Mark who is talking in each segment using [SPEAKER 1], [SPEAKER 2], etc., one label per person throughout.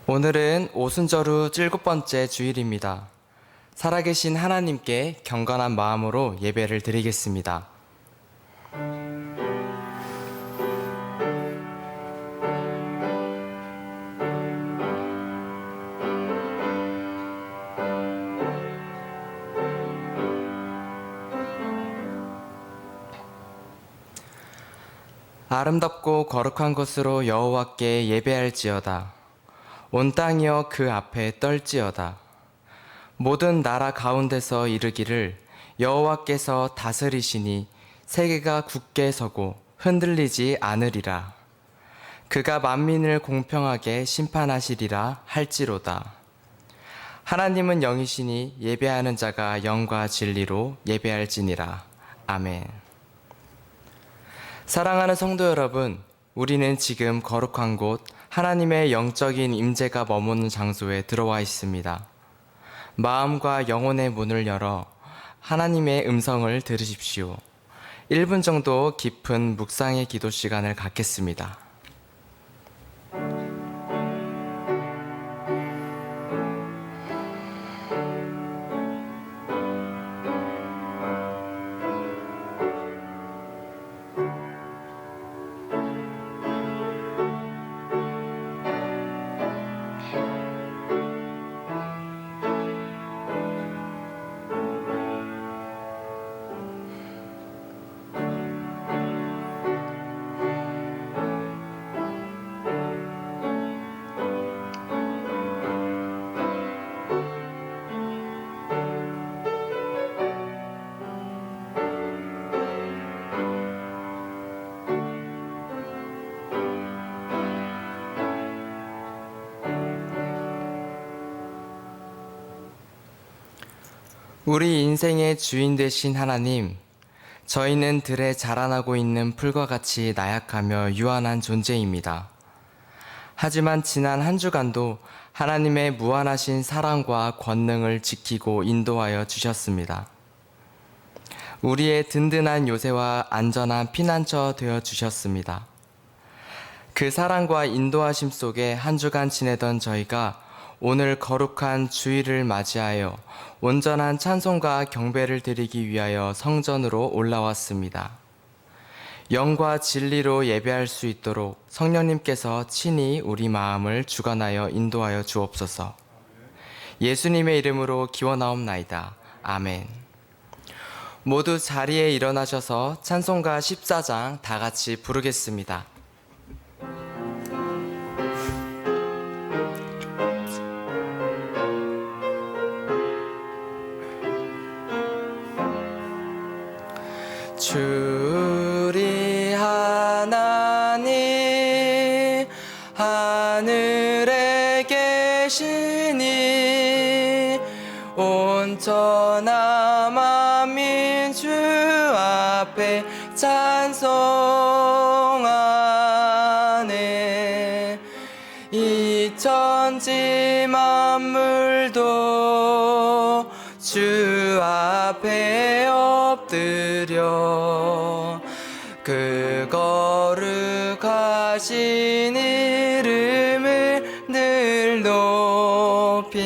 [SPEAKER 1] 오늘은 오순절후 7번째 주일입니다. 살아계신 하나님께 경건한 마음으로 예배를 드리겠습니다. 아름답고 거룩한 곳으로 여호와께 예배할지어다. 온 땅이여 그 앞에 떨지어다. 모든 나라 가운데서 이르기를 여호와께서 다스리시니 세계가 굳게 서고 흔들리지 않으리라. 그가 만민을 공평하게 심판하시리라 할지로다. 하나님은 영이시니 예배하는 자가 영과 진리로 예배할지니라. 아멘. 사랑하는 성도 여러분, 우리는 지금 거룩한 곳 하나님의 영적인 임재가 머무는 장소에 들어와 있습니다. 마음과 영혼의 문을 열어 하나님의 음성을 들으십시오. 1분 정도 깊은 묵상의 기도 시간을 갖겠습니다. 우리 인생의 주인 되신 하나님, 저희는 들에 자라나고 있는 풀과 같이 나약하며 유한한 존재입니다. 하지만 지난 한 주간도 하나님의 무한하신 사랑과 권능을 지키고 인도하여 주셨습니다. 우리의 든든한 요새와 안전한 피난처 되어 주셨습니다. 그 사랑과 인도하심 속에 한 주간 지내던 저희가 오늘 거룩한 주일을 맞이하여 온전한 찬송과 경배를 드리기 위하여 성전으로 올라왔습니다. 영과 진리로 예배할 수 있도록 성령님께서 친히 우리 마음을 주관하여 인도하여 주옵소서. 예수님의 이름으로 기원하옵나이다. 아멘. 모두 자리에 일어나셔서 찬송가 14장 다 같이 부르겠습니다. 주리 하나님 하늘에 계시니 온천하 만민 주 앞에 찬송하네. 이 천지 만물도 주 앞에 엎드려 그 거룩하신 이름을 늘 높이세.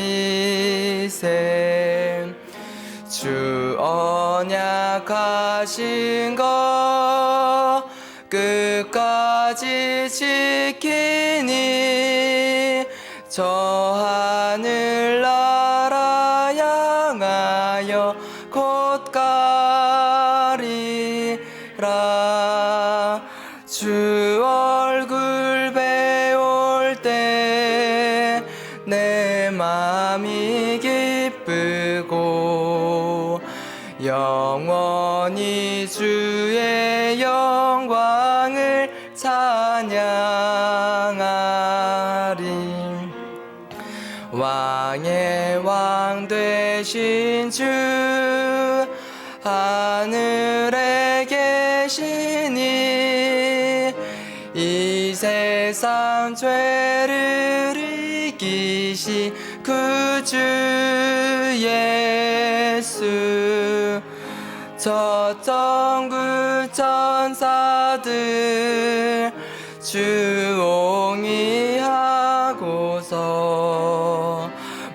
[SPEAKER 1] 주 언약하신 것 끝까지 지키니 저 하늘나라 향하여 곧 영원히 주의 영광을 찬양하리. 왕의 왕 되신 주 하늘에 계시니 이 세상 죄를 이기신 구주 예수. 저 천국 천사들 주옹이 하고서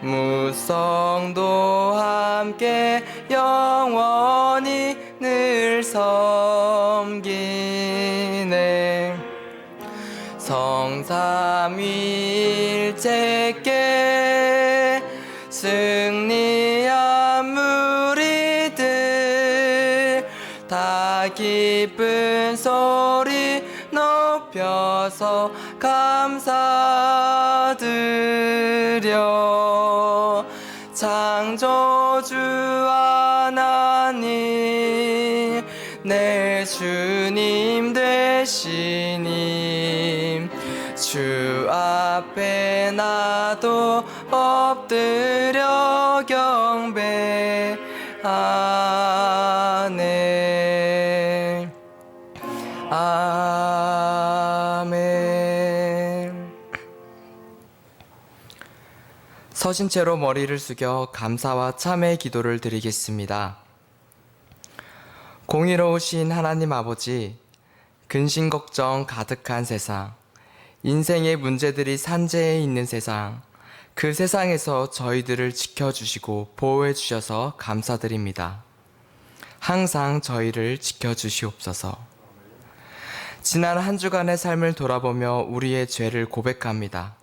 [SPEAKER 1] 무성도 함께 영원히 늘 섬기네. 성삼위일체께 승리한 무리들 다 기쁜 소리 높여서 감사드려. 창조주 하나님 내 주님 되시니 주 앞에 나도 엎드려 경배하네. 아멘. 서신 채로 머리를 숙여 감사와 참회의 기도를 드리겠습니다. 공의로우신 하나님 아버지, 근심 걱정 가득한 세상, 인생의 문제들이 산재해 있는 세상, 그 세상에서 저희들을 지켜주시고 보호해 주셔서 감사드립니다. 항상 저희를 지켜주시옵소서. 지난 한 주간의 삶을 돌아보며 우리의 죄를 고백합니다.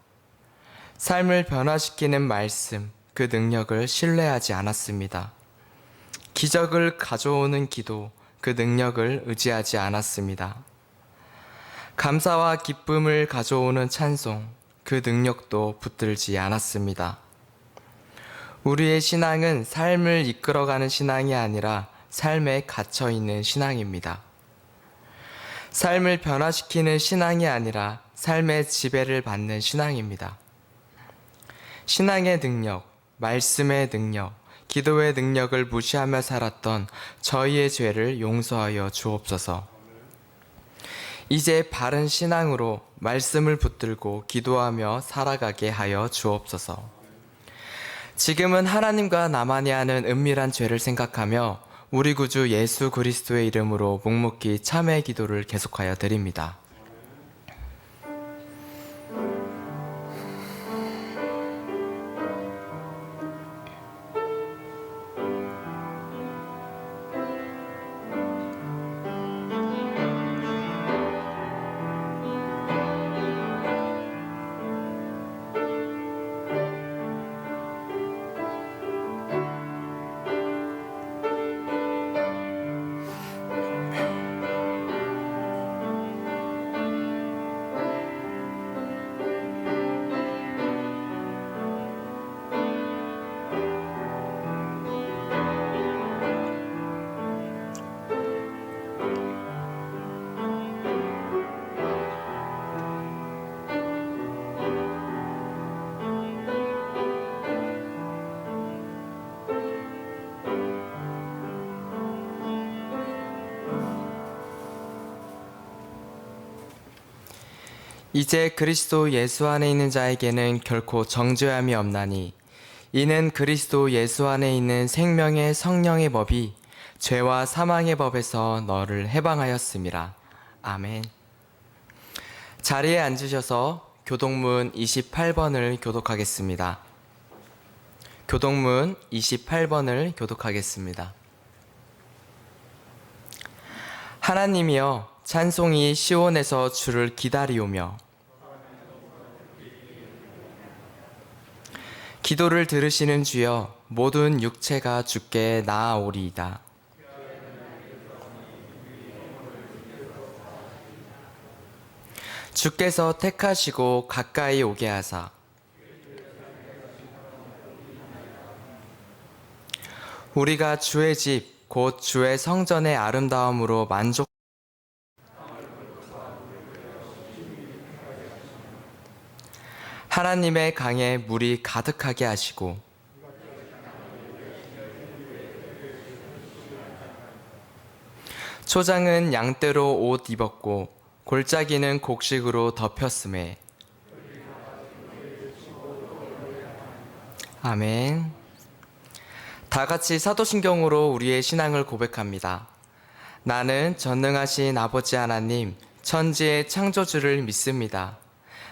[SPEAKER 1] 삶을 변화시키는 말씀, 그 능력을 신뢰하지 않았습니다. 기적을 가져오는 기도, 그 능력을 의지하지 않았습니다. 감사와 기쁨을 가져오는 찬송, 그 능력도 붙들지 않았습니다. 우리의 신앙은 삶을 이끌어가는 신앙이 아니라 삶에 갇혀있는 신앙입니다. 삶을 변화시키는 신앙이 아니라 삶의 지배를 받는 신앙입니다. 신앙의 능력, 말씀의 능력, 기도의 능력을 무시하며 살았던 저희의 죄를 용서하여 주옵소서. 이제 바른 신앙으로 말씀을 붙들고 기도하며 살아가게 하여 주옵소서. 지금은 하나님과 나만이 하는 은밀한 죄를 생각하며 우리 구주 예수 그리스도의 이름으로 묵묵히 참회 기도를 계속하여 드립니다. 이제 그리스도 예수 안에 있는 자에게는 결코 정죄함이 없나니 이는 그리스도 예수 안에 있는 생명의 성령의 법이 죄와 사망의 법에서 너를 해방하였음이라. 아멘. 자리에 앉으셔서 교독문 28번을 교독하겠습니다. 교독문 28번을 교독하겠습니다. 하나님이여, 찬송이 시온에서 주를 기다리오며 기도를 들으시는 주여, 모든 육체가 주께 나아오리이다. 주께서 택하시고 가까이 오게 하사 우리가 주의 집 곧 주의 성전의 아름다움으로 만족. 하나님의 강에 물이 가득하게 하시고 초장은 양떼로 옷 입었고 골짜기는 곡식으로 덮였음에. 아멘. 다 같이 사도신경으로 우리의 신앙을 고백합니다. 나는 전능하신 아버지 하나님, 천지의 창조주를 믿습니다.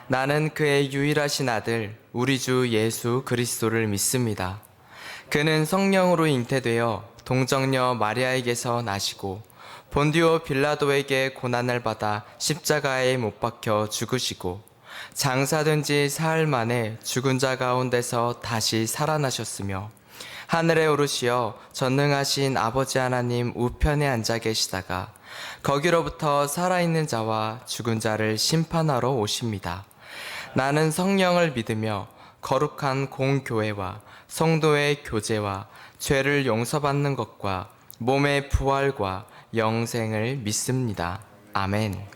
[SPEAKER 1] 나는 그의 유일하신 아들, 우리 주 예수 그리스도를 믿습니다. 그는 성령으로 잉태되어 동정녀 마리아에게서 나시고 본디오 빌라도에게 고난을 받아 십자가에 못 박혀 죽으시고 장사된 지 사흘 만에 죽은 자 가운데서 다시 살아나셨으며 하늘에 오르시어 전능하신 아버지 하나님 우편에 앉아 계시다가 거기로부터 살아있는 자와 죽은 자를 심판하러 오십니다. 나는 성령을 믿으며 거룩한 공교회와 성도의 교제와 죄를 용서받는 것과 몸의 부활과 영생을 믿습니다. 아멘.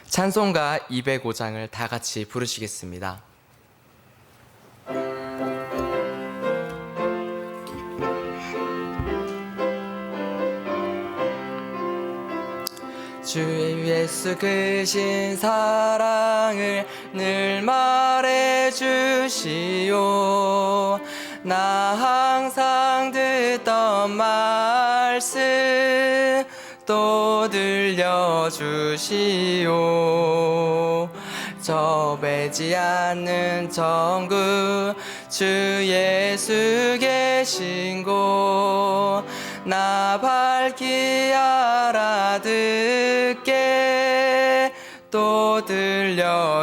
[SPEAKER 1] 찬송가 205장을 다 같이 부르시겠습니다. 주 예수 크신 사랑을 늘 말해주시오. 나 항상 듣던 말씀 또 들려주시오. 저 배지 않는 천국 주 예수 계신 곳 나 밝히 알아듣게 또 들려주시오.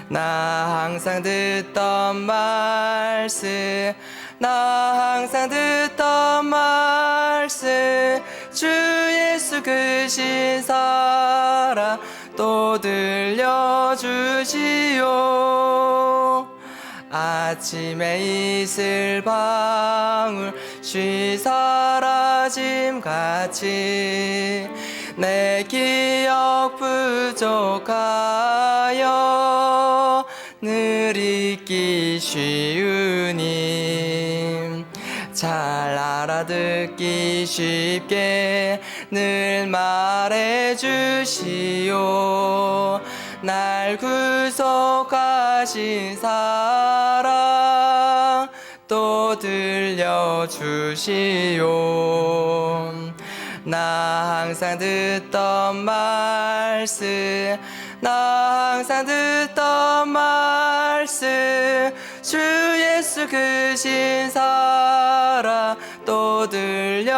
[SPEAKER 1] 나 항상 듣던 말씀 나 항상 듣던 말씀 주 예수 크신 사랑 또 들려주시오. 아침에 이슬 방울 쉬 사라짐같이 내 기억 부족하여 늘 잊기 쉬우니 잘 알아듣기 쉽게 늘 말해주시오. 날 구속하신 사랑 또 들려주시오. 나 항상 듣던 말씀 나 항상 듣던 말씀 주 예수 크신 사랑 또 들려주시오.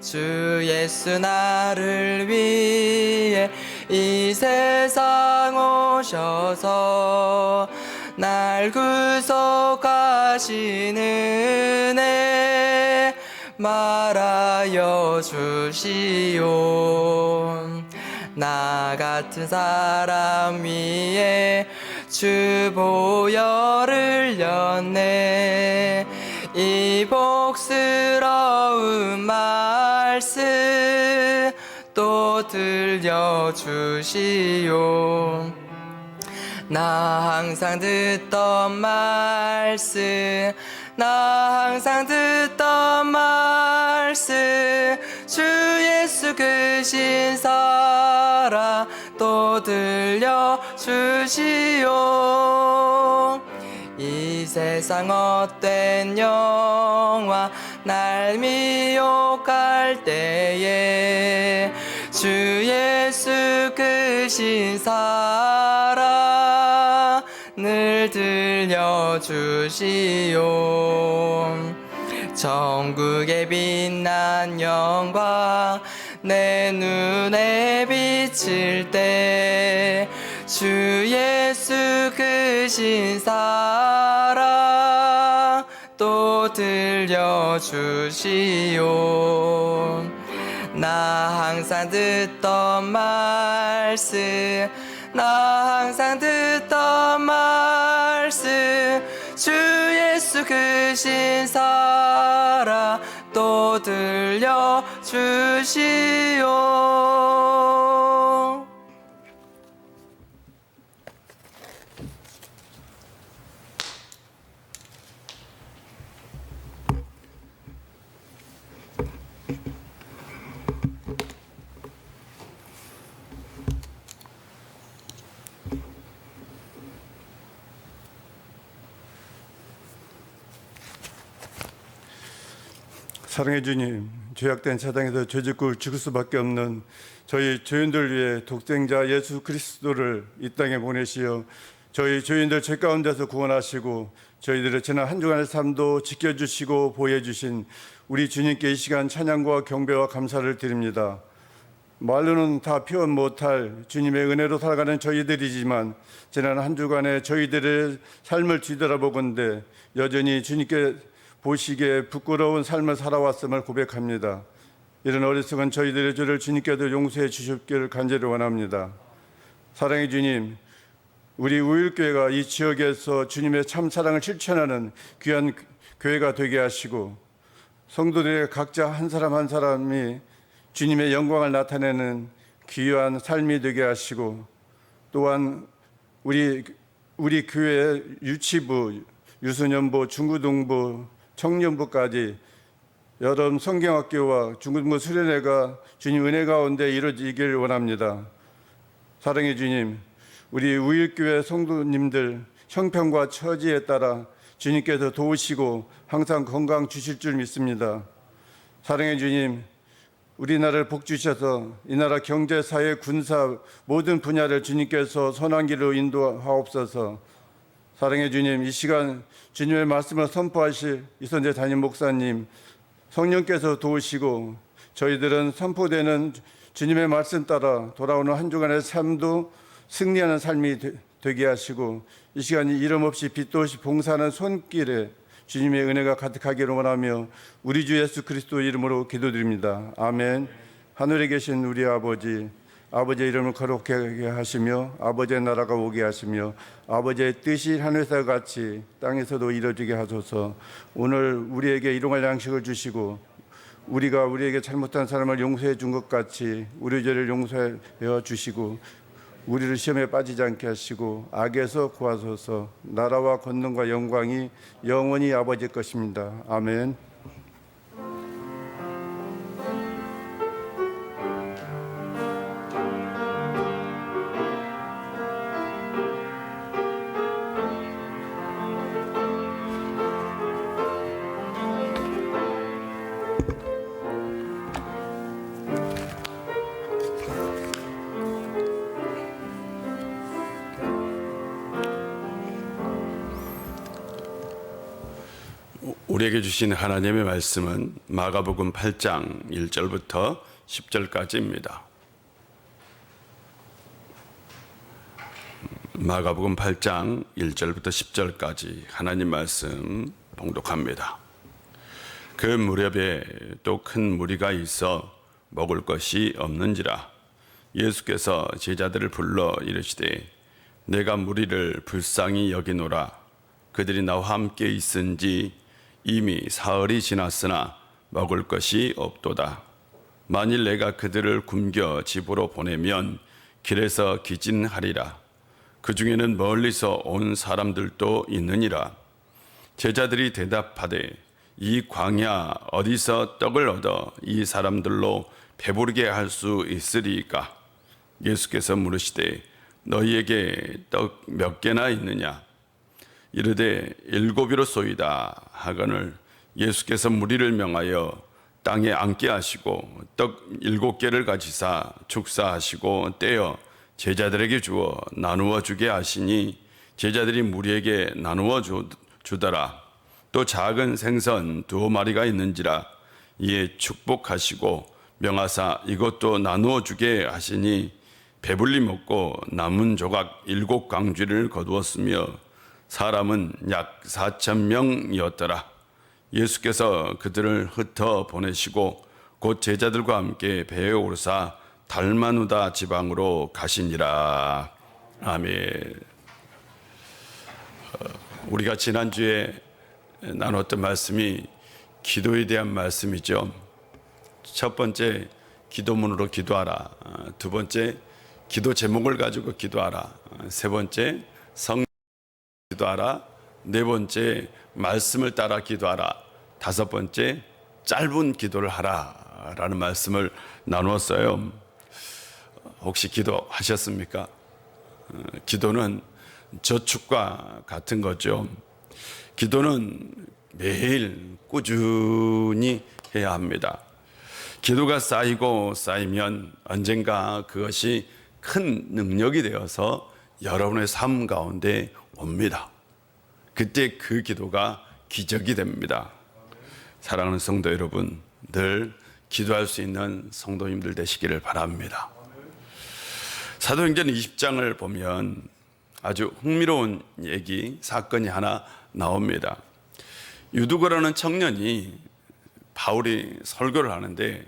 [SPEAKER 1] 주 예수 나를 위해 이 세상 오셔서 날 구속하신 은혜 말하여 주시오. 나 같은 사람 위에 주 보혈을 흘렸네. 이 복스러운 말씀 또 들려주시오. 나 항상 듣던 말씀 나 항상 듣던 말씀 주 예수 크신 사랑 또 들려주시오. 이 세상 헛된 영화 날 미혹할 때에 주 예수 크신 사랑 늘 들려주시오. 천국의 빛난 영광 내 눈에 비칠 때 주 예수 크신 사랑 또 들려주시오. 나 항상 듣던 말씀 나 항상 듣던 말씀 주 예수 그 신사라 또 들려주시오.
[SPEAKER 2] 사랑해 주님, 죄악된 세상에서 죄짓고 죽을 수밖에 없는 저희 죄인들 위해 독생자 예수 그리스도를 이 땅에 보내시어 저희 죄인들 죄 가운데서 구원하시고 저희들의 지난 한 주간의 삶도 지켜주시고 보호해주신 우리 주님께 이 시간 찬양과 경배와 감사를 드립니다. 말로는 다 표현 못할 주님의 은혜로 살아가는 저희들이지만 지난 한 주간의 저희들의 삶을 뒤돌아보건대 여전히 주님께 보시기에 부끄러운 삶을 살아왔음을 고백합니다. 이런 어리석은 저희들의 죄를 주님께도 용서해 주십기를 간절히 원합니다. 사랑의 주님, 우리 우일교회가 이 지역에서 주님의 참 사랑을 실천하는 귀한 교회가 되게 하시고 성도들의 각자 한 사람 한 사람이 주님의 영광을 나타내는 귀한 삶이 되게 하시고 또한 우리 교회 유치부, 유소년부, 중고등부, 청년부까지 여러 성경학교와 중고등부 수련회가 주님 은혜 가운데 이루어지길 원합니다. 사랑의 주님, 우리 우일교회 성도님들 형편과 처지에 따라 주님께서 도우시고 항상 건강 주실 줄 믿습니다. 사랑의 주님, 우리나라를 복 주셔서 이 나라 경제, 사회, 군사 모든 분야를 주님께서 선한 길로 인도하옵소서. 사랑의 주님, 이 시간 주님의 말씀을 선포하실 이선재 담임 목사님, 성령께서 도우시고 저희들은 선포되는 주님의 말씀 따라 돌아오는 한 주간의 삶도 승리하는 삶이 되게 하시고 이 시간이 이름 없이 빛도 없이 봉사하는 손길에 주님의 은혜가 가득하기를 원하며 우리 주 예수 그리스도 이름으로 기도드립니다. 아멘. 하늘에 계신 우리 아버지, 아버지의 이름을 거룩하게 하시며 아버지의 나라가 오게 하시며 아버지의 뜻이 하늘에서 같이 땅에서도 이루어지게 하소서. 오늘 우리에게 일용할 양식을 주시고 우리가 우리에게 잘못한 사람을 용서해 준 것 같이 우리 죄를 용서해 주시고 우리를 시험에 빠지지 않게 하시고 악에서 구하소서. 나라와 권능과 영광이 영원히 아버지의 것입니다. 아멘.
[SPEAKER 3] 우리에게 주신 하나님의 말씀은 마가복음 8장 1절부터 10절까지입니다. 마가복음 8장 1절부터 10절까지 하나님 말씀 봉독합니다. 그 무렵에 또 큰 무리가 있어 먹을 것이 없는지라 예수께서 제자들을 불러 이르시되 내가 무리를 불쌍히 여기노라. 그들이 나와 함께 있은지 이미 사흘이 지났으나 먹을 것이 없도다. 만일 내가 그들을 굶겨 집으로 보내면 길에서 기진하리라. 그 중에는 멀리서 온 사람들도 있느니라. 제자들이 대답하되 이 광야 어디서 떡을 얻어 이 사람들로 배부르게 할 수 있으리이까? 예수께서 물으시되 너희에게 떡 몇 개나 있느냐? 이르되 7이로소이다 하거늘 예수께서 무리를 명하여 땅에 앉게 하시고 떡 7개를 가지사 축사하시고 떼어 제자들에게 주어 나누어 주게 하시니 제자들이 무리에게 나누어 주더라. 또 작은 생선 2마리가 있는지라 이에 축복하시고 명하사 이것도 나누어 주게 하시니 배불리 먹고 남은 조각 7광쥐를 거두었으며 사람은 약 4,000명이었더라. 예수께서 그들을 흩어 보내시고 곧 제자들과 함께 배에 오르사 달마누다 지방으로 가시니라. 아멘. 우리가 지난주에 나눴던 말씀이 기도에 대한 말씀이죠. 첫 번째, 기도문으로 기도하라. 두 번째, 기도 제목을 가지고 기도하라. 세 번째, 성령 기도하라. 네 번째, 말씀을 따라 기도하라. 다섯 번째, 짧은 기도를 하라 라는 말씀을 나누었어요. 혹시 기도하셨습니까? 기도는 저축과 같은 거죠. 기도는 매일 꾸준히 해야 합니다. 기도가 쌓이면 언젠가 그것이 큰 능력이 되어서 여러분의 삶 가운데 옵니다. 그때 그 기도가 기적이 됩니다. 사랑하는 성도 여러분, 늘 기도할 수 있는 성도님들 되시기를 바랍니다. 사도행전 20장을 보면 아주 흥미로운 사건이 하나 나옵니다. 유두고라는 청년이 바울이 설교를 하는데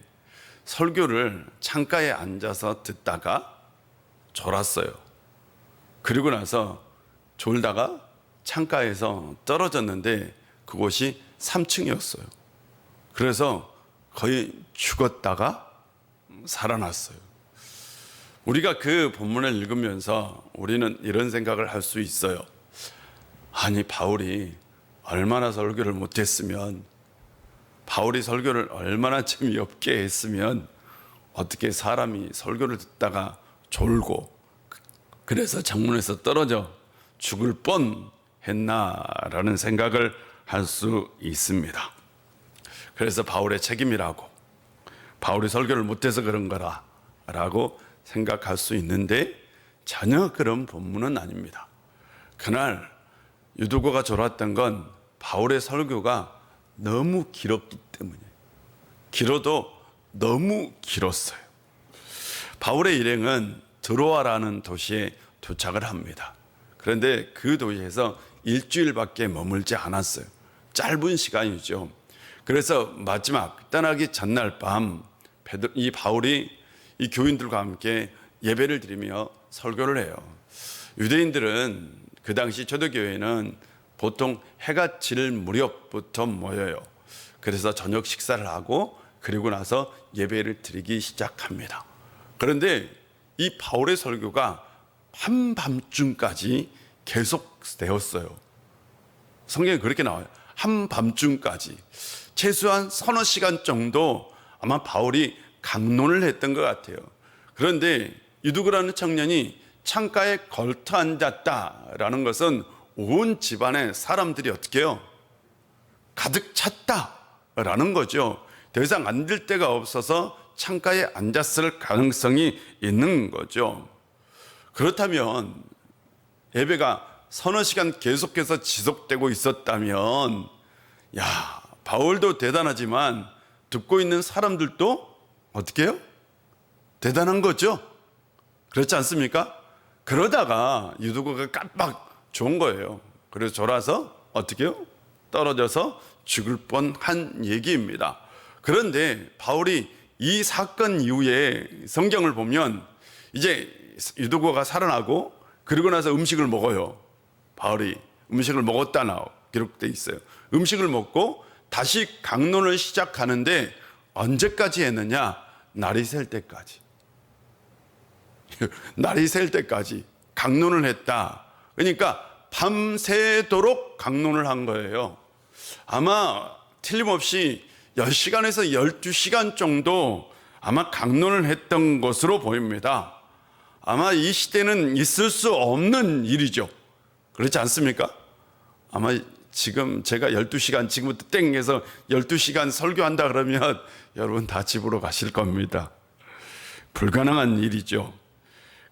[SPEAKER 3] 설교를 창가에 앉아서 듣다가 졸았어요. 그리고 나서 졸다가 창가에서 떨어졌는데 그곳이 3층이었어요. 그래서 거의 죽었다가 살아났어요. 우리가 그 본문을 읽으면서 우리는 이런 생각을 할 수 있어요. 아니, 바울이 얼마나 설교를 못했으면, 바울이 설교를 얼마나 재미없게 했으면 어떻게 사람이 설교를 듣다가 졸고 그래서 창문에서 떨어져 죽을 뻔했나라는 생각을 할 수 있습니다. 그래서 바울의 책임이라고, 바울이 설교를 못해서 그런 거라라고 생각할 수 있는데 전혀 그런 본문은 아닙니다. 그날 유두고가 졸았던 건 바울의 설교가 너무 길었기 때문이에요. 길어도 너무 길었어요. 바울의 일행은 드로아라는 도시에 도착을 합니다. 그런데 그 도시에서 일주일밖에 머물지 않았어요. 짧은 시간이죠. 그래서 마지막 떠나기 전날 밤 이 바울이 이 교인들과 함께 예배를 드리며 설교를 해요. 유대인들은 그 당시 초대교회는 보통 해가 질 무렵부터 모여요. 그래서 저녁 식사를 하고 그리고 나서 예배를 드리기 시작합니다. 그런데 이 바울의 설교가 한밤중까지 계속되었어요. 성경에 그렇게 나와요. 한밤중까지. 최소한 서너 시간 정도 아마 바울이 강론을 했던 것 같아요. 그런데 유두고라는 청년이 창가에 걸터 앉았다라는 것은 온 집안의 사람들이 어떻게 해요? 가득 찼다라는 거죠. 더 이상 앉을 데가 없어서 창가에 앉았을 가능성이 있는 거죠. 그렇다면 예배가 서너 시간 계속해서 지속되고 있었다면, 야, 바울도 대단하지만 듣고 있는 사람들도 어떻게 해요? 대단한 거죠. 그렇지 않습니까? 그러다가 유두고가 깜빡 좋은 거예요. 그래서 졸아서 어떻게 해요? 떨어져서 죽을 뻔한 얘기입니다. 그런데 바울이 이 사건 이후에 성경을 보면 이제 유두고가 살아나고 그리고 나서 음식을 먹어요. 바울이 음식을 먹었다 기록되어 있어요. 음식을 먹고 다시 강론을 시작하는데 언제까지 했느냐? 날이 셀 때까지. 날이 셀 때까지 강론을 했다. 그러니까 밤새도록 강론을 한 거예요. 아마 틀림없이 10시간에서 12시간 정도 아마 강론을 했던 것으로 보입니다. 아마 이 시대는 있을 수 없는 일이죠. 그렇지 않습니까? 아마 지금 제가 12시간 지금부터 땡해서 12시간 설교한다 그러면 여러분 다 집으로 가실 겁니다. 불가능한 일이죠.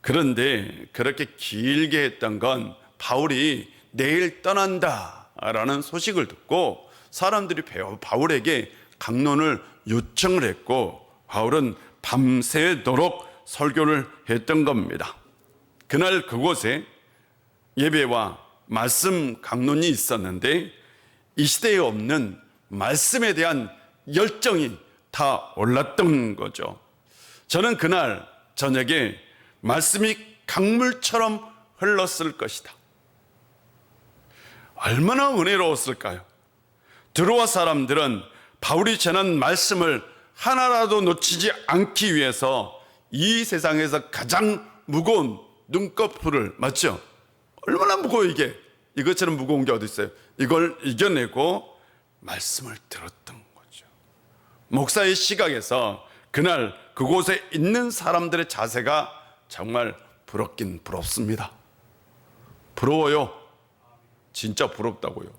[SPEAKER 3] 그런데 그렇게 길게 했던 건 바울이 내일 떠난다라는 소식을 듣고 사람들이 바울에게 강론을 요청을 했고 바울은 밤새도록 설교를 했던 겁니다. 그날 그곳에 예배와 말씀 강론이 있었는데 이 시대에 없는 말씀에 대한 열정이 다 올랐던 거죠. 저는 그날 저녁에 말씀이 강물처럼 흘렀을 것이다. 얼마나 은혜로웠을까요? 드로아 사람들은 바울이 전한 말씀을 하나라도 놓치지 않기 위해서 이 세상에서 가장 무거운 눈꺼풀을, 맞죠? 얼마나 무거워 이게. 이것처럼 무거운 게 어디 있어요? 이걸 이겨내고 말씀을 들었던 거죠. 목사의 시각에서 그날 그곳에 있는 사람들의 자세가 정말 부럽긴 부럽습니다. 부러워요. 진짜 부럽다고요.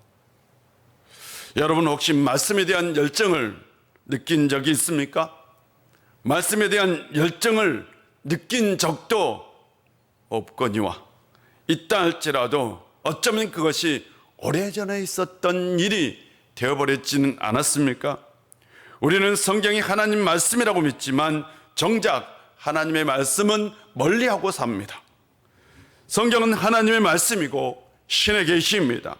[SPEAKER 3] 여러분 혹시 말씀에 대한 열정을 느낀 적이 있습니까? 말씀에 대한 열정을 느낀 적도 없거니와 있다 할지라도 어쩌면 그것이 오래전에 있었던 일이 되어버렸지는 않았습니까? 우리는 성경이 하나님 말씀이라고 믿지만 정작 하나님의 말씀은 멀리하고 삽니다. 성경은 하나님의 말씀이고 신의 계시입니다.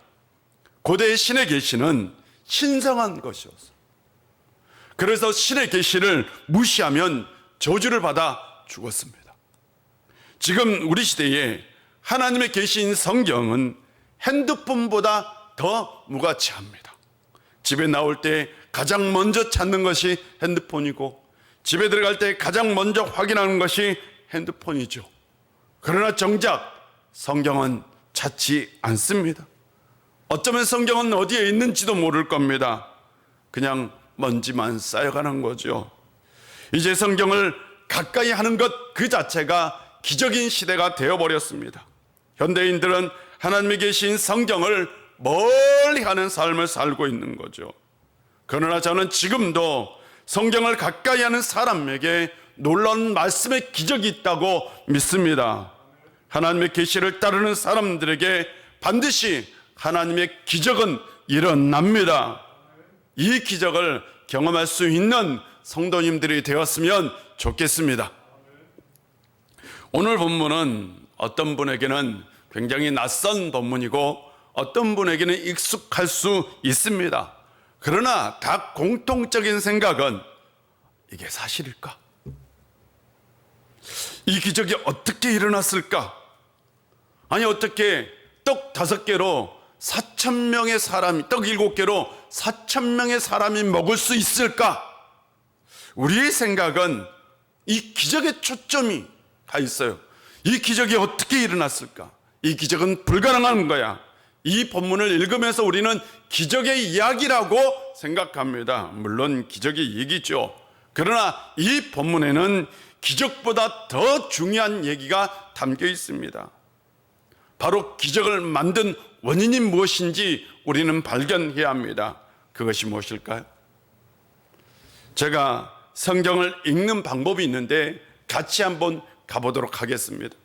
[SPEAKER 3] 고대의 신의 계시는 신성한 것이었어요. 그래서 신의 계시를 무시하면 저주를 받아 죽었습니다. 지금 우리 시대에 하나님의 계시인 성경은 핸드폰보다 더 무가치합니다. 집에 나올 때 가장 먼저 찾는 것이 핸드폰이고 집에 들어갈 때 가장 먼저 확인하는 것이 핸드폰이죠. 그러나 정작 성경은 찾지 않습니다. 어쩌면 성경은 어디에 있는지도 모를 겁니다. 그냥 먼지만 쌓여가는 거죠. 이제 성경을 가까이 하는 것 그 자체가 기적인 시대가 되어버렸습니다. 현대인들은 하나님이 계신 성경을 멀리 하는 삶을 살고 있는 거죠. 그러나 저는 지금도 성경을 가까이 하는 사람에게 놀라운 말씀의 기적이 있다고 믿습니다. 하나님의 계시를 따르는 사람들에게 반드시 하나님의 기적은 일어납니다. 이 기적을 경험할 수 있는 성도님들이 되었으면 좋겠습니다. 오늘 본문은 어떤 분에게는 굉장히 낯선 본문이고 어떤 분에게는 익숙할 수 있습니다. 그러나 다 공통적인 생각은 이게 사실일까? 이 기적이 어떻게 일어났을까? 아니 어떻게 떡 5개로 4,000명의 사람이, 떡 7개로 4,000명의 사람이 먹을 수 있을까? 우리의 생각은 이 기적에 초점이 가 있어요. 이 기적이 어떻게 일어났을까? 이 기적은 불가능한 거야. 이 본문을 읽으면서 우리는 기적의 이야기라고 생각합니다. 물론 기적의 얘기죠. 그러나 이 본문에는 기적보다 더 중요한 얘기가 담겨 있습니다. 바로 기적을 만든 원인이 무엇인지 우리는 발견해야 합니다. 그것이 무엇일까요? 제가 성경을 읽는 방법이 있는데 같이 한번 가보도록 하겠습니다.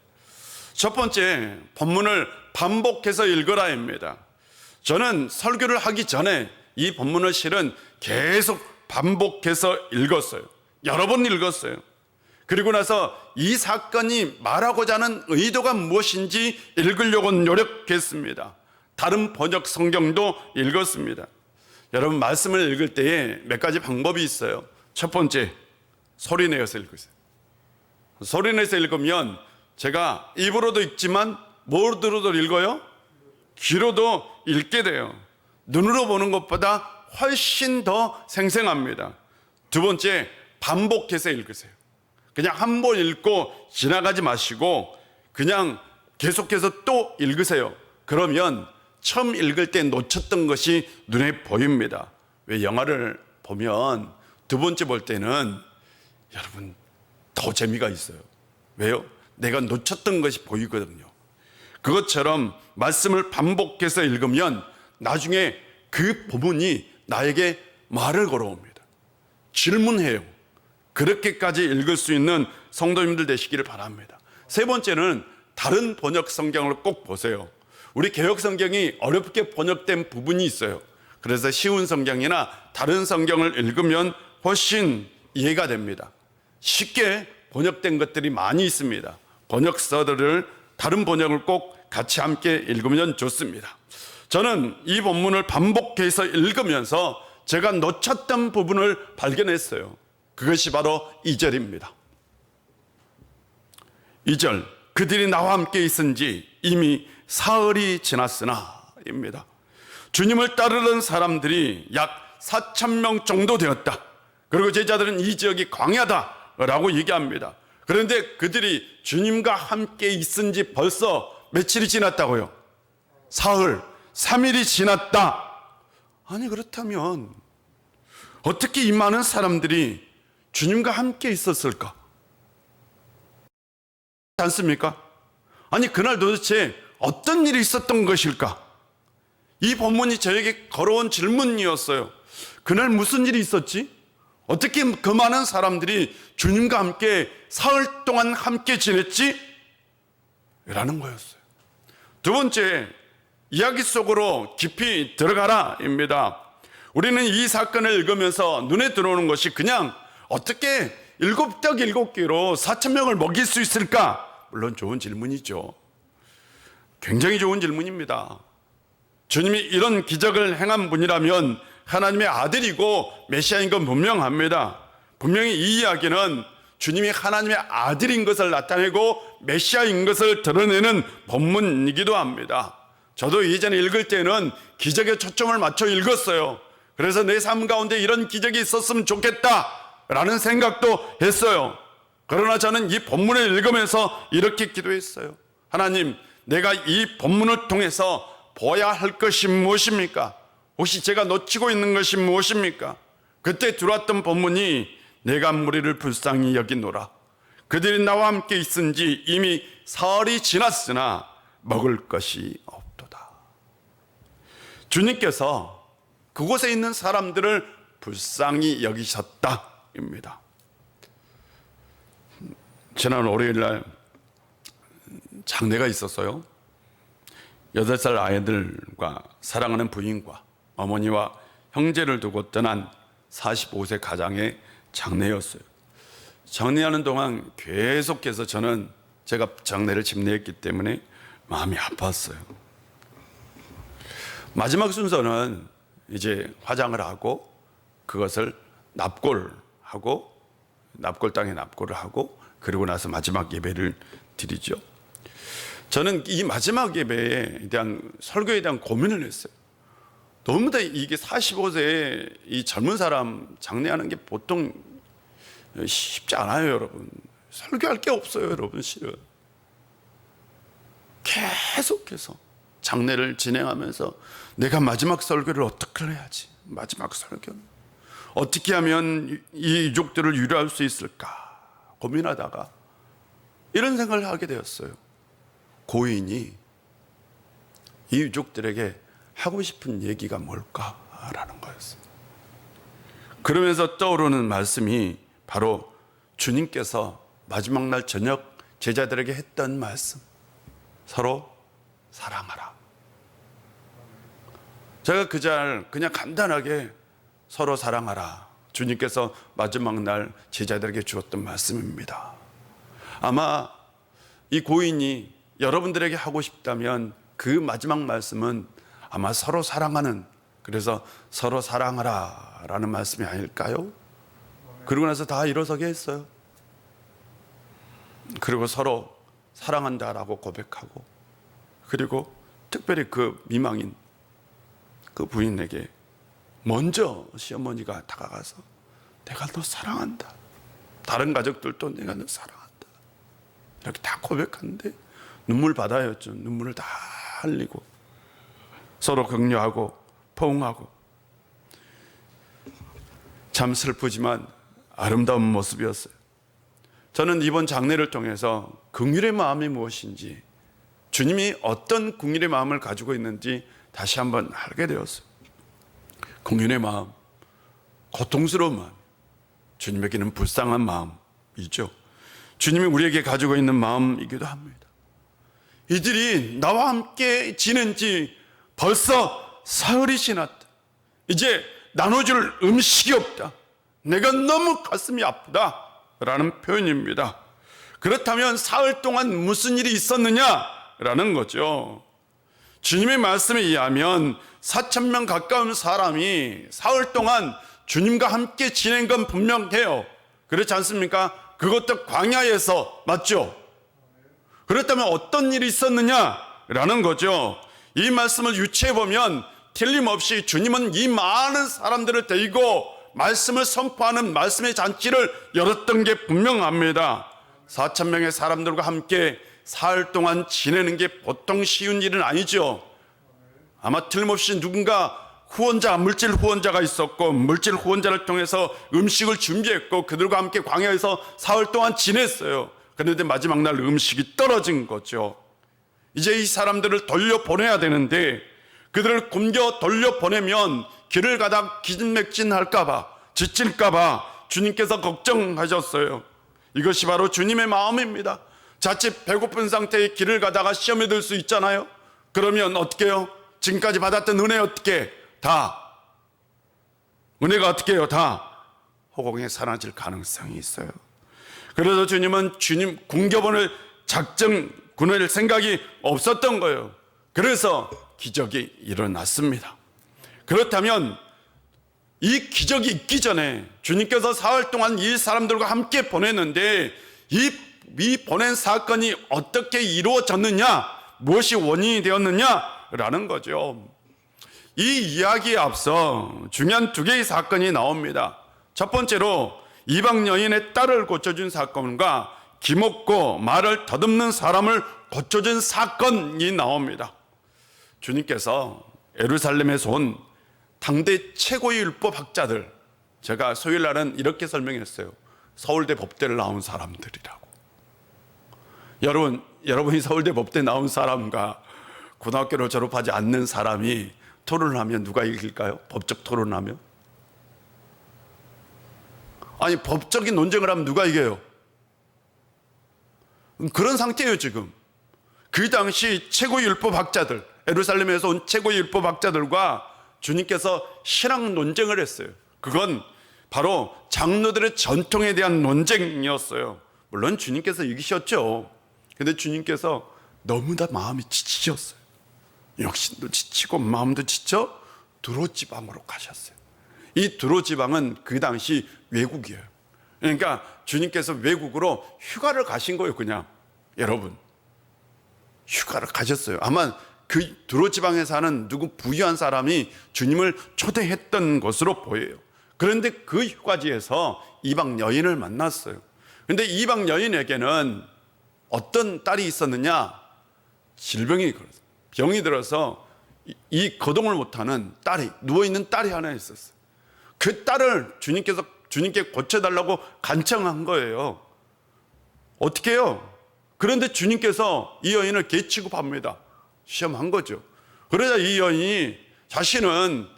[SPEAKER 3] 첫 번째, 본문을 반복해서 읽으라입니다. 저는 설교를 하기 전에 이 본문을 실은 계속 반복해서 읽었어요. 여러 번 읽었어요. 그리고 나서 이 사건이 말하고자 하는 의도가 무엇인지 읽으려고 노력했습니다. 다른 번역 성경도 읽었습니다. 여러분 말씀을 읽을 때에 몇 가지 방법이 있어요. 첫 번째, 소리 내어서 읽으세요. 소리 내서 읽으면 제가 입으로도 읽지만 뭐로도 읽어요? 귀로도 읽게 돼요. 눈으로 보는 것보다 훨씬 더 생생합니다. 두 번째, 반복해서 읽으세요. 그냥 한 번 읽고 지나가지 마시고 그냥 계속해서 또 읽으세요. 그러면 처음 읽을 때 놓쳤던 것이 눈에 보입니다. 왜 영화를 보면 두 번째 볼 때는 여러분 더 재미가 있어요. 왜요? 내가 놓쳤던 것이 보이거든요. 그것처럼 말씀을 반복해서 읽으면 나중에 그 부분이 나에게 말을 걸어옵니다. 질문해요. 그렇게까지 읽을 수 있는 성도님들 되시기를 바랍니다. 세 번째는 다른 번역 성경을 꼭 보세요. 우리 개역 성경이 어렵게 번역된 부분이 있어요. 그래서 쉬운 성경이나 다른 성경을 읽으면 훨씬 이해가 됩니다. 쉽게 번역된 것들이 많이 있습니다. 번역서들을 다른 번역을 꼭 같이 함께 읽으면 좋습니다. 저는 이 본문을 반복해서 읽으면서 제가 놓쳤던 부분을 발견했어요. 그것이 바로 2절입니다. 2절, 그들이 나와 함께 있은 지 이미 사흘이 지났으나 입니다. 주님을 따르는 사람들이 약 4,000명 정도 되었다. 그리고 제자들은 이 지역이 광야다라고 얘기합니다. 그런데 그들이 주님과 함께 있은 지 벌써 며칠이 지났다고요? 사흘, 3일이 지났다. 아니, 그렇다면 어떻게 이 많은 사람들이 주님과 함께 있었을까? 않습니까? 아니, 그날 도대체 어떤 일이 있었던 것일까? 이 본문이 저에게 걸어온 질문이었어요. 그날 무슨 일이 있었지? 어떻게 그 많은 사람들이 주님과 함께 사흘 동안 함께 지냈지? 라는 거였어요. 두 번째, 이야기 속으로 깊이 들어가라입니다. 우리는 이 사건을 읽으면서 눈에 들어오는 것이 그냥 어떻게 7떡 7개로 4,000명을 먹일 수 있을까? 물론 좋은 질문이죠. 굉장히 좋은 질문입니다. 주님이 이런 기적을 행한 분이라면 하나님의 아들이고 메시아인 건 분명합니다. 분명히 이 이야기는 주님이 하나님의 아들인 것을 나타내고 메시아인 것을 드러내는 본문이기도 합니다. 저도 예전에 읽을 때는 기적에 초점을 맞춰 읽었어요. 그래서 내 삶 가운데 이런 기적이 있었으면 좋겠다라는 생각도 했어요. 그러나 저는 이 본문을 읽으면서 이렇게 기도했어요. 하나님, 내가 이 본문을 통해서 보아야 할 것이 무엇입니까? 혹시 제가 놓치고 있는 것이 무엇입니까? 그때 들어왔던 본문이 내가 무리를 불쌍히 여기노라. 그들이 나와 함께 있은지 이미 사흘이 지났으나 먹을 것이 없도다. 주님께서 그곳에 있는 사람들을 불쌍히 여기셨다입니다. 지난 월요일 날 장례가 있었어요. 8살 아이들과 사랑하는 부인과 어머니와 형제를 두고 떠난 45세 가장의 장례였어요. 장례하는 동안 계속해서 저는 제가 장례를 집례했기 때문에 마음이 아팠어요. 마지막 순서는 이제 화장을 하고 그것을 납골하고 납골당에 납골을 하고 그리고 나서 마지막 예배를 드리죠. 저는 이 마지막 예배에 대한 설교에 대한 고민을 했어요. 너무 다 이게 45세의 이 젊은 사람 장례하는 게 보통 쉽지 않아요, 여러분. 설교할 게 없어요, 여러분, 실은. 계속해서 장례를 진행하면서 내가 마지막 설교를 어떻게 해야지? 마지막 설교는 어떻게 하면 이 유족들을 위로할 수 있을까? 고민하다가 이런 생각을 하게 되었어요. 고인이 이 유족들에게 하고 싶은 얘기가 뭘까라는 거였어요. 그러면서 떠오르는 말씀이 바로 주님께서 마지막 날 저녁 제자들에게 했던 말씀, 서로 사랑하라. 제가 그 잘 그냥 간단하게 서로 사랑하라, 주님께서 마지막 날 제자들에게 주었던 말씀입니다. 아마 이 고인이 여러분들에게 하고 싶다면 그 마지막 말씀은 아마 서로 사랑하는, 그래서 서로 사랑하라 라는 말씀이 아닐까요? 그러고 나서 다 일어서게 했어요. 그리고 서로 사랑한다라고 고백하고, 그리고 특별히 그 미망인 그 부인에게 먼저 시어머니가 다가가서 내가 너 사랑한다, 다른 가족들도 내가 너 사랑한다, 이렇게 다 고백하는데 눈물 바다였죠. 눈물을 다 흘리고 서로 격려하고 포옹하고, 참 슬프지만 아름다운 모습이었어요. 저는 이번 장례를 통해서 긍휼의 마음이 무엇인지, 주님이 어떤 긍휼의 마음을 가지고 있는지 다시 한번 알게 되었어요. 긍휼의 마음, 고통스러운 마음, 주님에게는 불쌍한 마음이죠. 주님이 우리에게 가지고 있는 마음이기도 합니다. 이들이 나와 함께 지낸 지 벌써 사흘이 지났다. 이제 나눠줄 음식이 없다. 내가 너무 가슴이 아프다 라는 표현입니다. 그렇다면 사흘 동안 무슨 일이 있었느냐라는 거죠. 주님의 말씀에 의하면 4,000명 가까운 사람이 사흘 동안 주님과 함께 지낸 건 분명해요. 그렇지 않습니까? 그것도 광야에서, 맞죠? 그렇다면 어떤 일이 있었느냐라는 거죠. 이 말씀을 유추해 보면 틀림없이 주님은 이 많은 사람들을 데리고 말씀을 선포하는 말씀의 잔치를 열었던 게 분명합니다. 4천 명의 사람들과 함께 사흘 동안 지내는 게 보통 쉬운 일은 아니죠. 아마 틀림없이 누군가 후원자, 물질 후원자가 있었고, 물질 후원자를 통해서 음식을 준비했고, 그들과 함께 광야에서 사흘 동안 지냈어요. 그런데 마지막 날 음식이 떨어진 거죠. 이제 이 사람들을 돌려보내야 되는데, 그들을 굶겨 돌려보내면 길을 가다 기진맥진할까봐, 지칠까봐 주님께서 걱정하셨어요. 이것이 바로 주님의 마음입니다. 자칫 배고픈 상태의 길을 가다가 시험에 들 수 있잖아요. 그러면 어떻게 해요? 지금까지 받았던 은혜 어떻게 다 은혜가 어떻게 해요? 다 허공에 사라질 가능성이 있어요. 그래서 주님은 주님 굶겨보낼 작정 군할 생각이 없었던 거예요. 그래서 기적이 일어났습니다. 그렇다면 이 기적이 있기 전에 주님께서 사흘 동안 이 사람들과 함께 보냈는데 이 보낸 사건이 어떻게 이루어졌느냐, 무엇이 원인이 되었느냐라는 거죠. 이 이야기에 앞서 중요한 두 개의 사건이 나옵니다. 첫 번째로 이방 여인의 딸을 고쳐준 사건과 기먹고 말을 더듬는 사람을 고쳐준 사건이 나옵니다. 주님께서 예루살렘에서 온 당대 최고의 율법학자들, 제가 소요일 날은 이렇게 설명했어요. 서울대 법대를 나온 사람들이라고. 여러분이 서울대 법대 나온 사람과 고등학교를 졸업하지 않는 사람이 토론을 하면 누가 이길까요? 법적 토론을 하면? 아니, 법적인 논쟁을 하면 누가 이겨요? 그런 상태예요, 지금. 그 당시 최고의 율법학자들, 예루살렘에서 온 최고의 율법학자들과 주님께서 신앙 논쟁을 했어요. 그건 바로 장로들의 전통에 대한 논쟁이었어요. 물론 주님께서 이기셨죠. 근데 주님께서 너무나 마음이 지치셨어요. 육신도 지치고 마음도 지쳐 두로 지방으로 가셨어요. 이 두로 지방은 그 당시 외국이에요. 그러니까 주님께서 외국으로 휴가를 가신 거예요. 그냥 여러분 휴가를 가셨어요. 아마 그 두로 지방에 사는 누구 부유한 사람이 주님을 초대했던 것으로 보여요. 그런데 그 휴가지에서 이방 여인을 만났어요. 그런데 이방 여인에게는 어떤 딸이 있었느냐? 질병이 걸렸어요. 병이 들어서 이 거동을 못하는 딸이, 누워있는 딸이 하나 있었어요. 그 딸을 주님께 고쳐달라고 간청한 거예요. 어떻게 해요? 그런데 주님께서 이 여인을 개 취급합니다. 시험한 거죠. 그러자 이 여인이 자신은